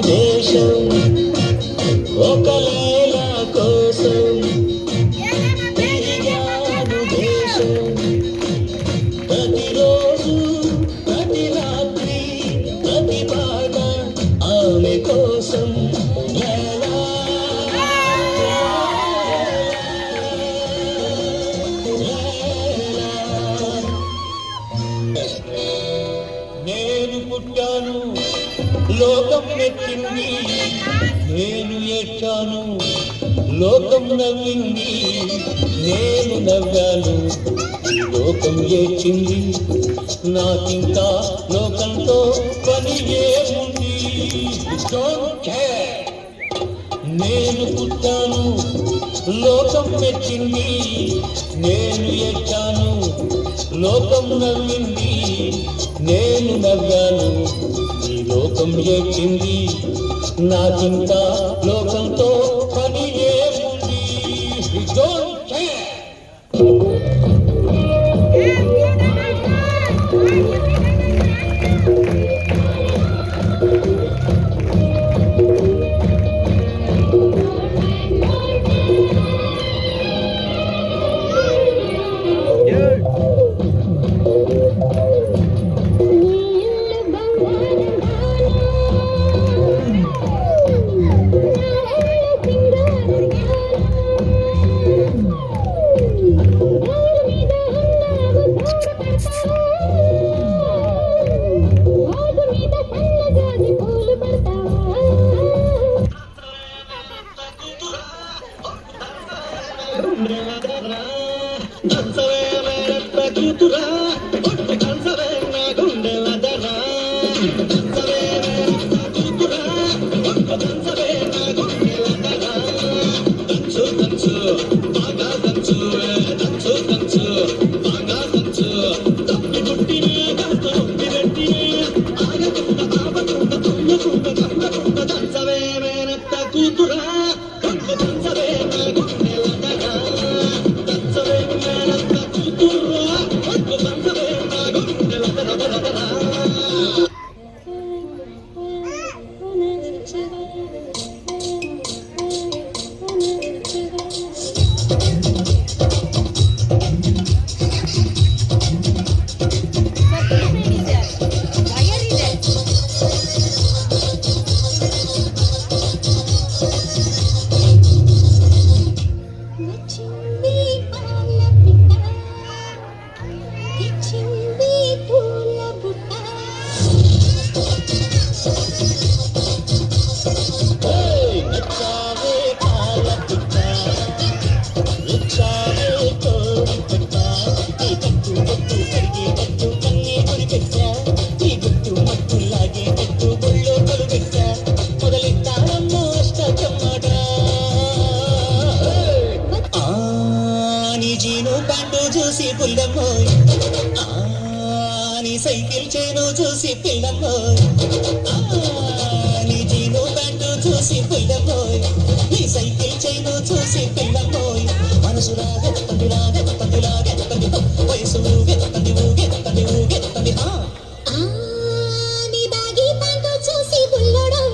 దేశం ఒక లైలా కోసం తిరిగాను దేశం ప్రతిరోజు ప్రతి రాత్రి ప్రతి పాట ఆమె కోసం లైలా నేను పుట్టాను లోకం మెచ్చింది నేను ఏడ్చాను లోకం నవ్వింది నేను నవ్వాను లోకం ఏడ్చింది నాకింకా లోకంతో పని ఏముంది నేను పుట్టాను లోకం మెచ్చింది నేను ఏడ్చాను లోకం నవ్వింది నేను నవ్వాను ఈ లోకం ఏడ్చింది నాకింకా లోకంతో పని ఏముంది డోంట్ కేర్ చూసి పుల్లమ్మోయ్ నీ సైకిల్ చేను చూసి పిల్లమ్మోయ్ నీ జీను ప్యాంటు చూసి పుల్లమ్మోయ్ నీ సైకిల్ చేను చూసి పిల్లమ్మోయ్ మనసు రాగ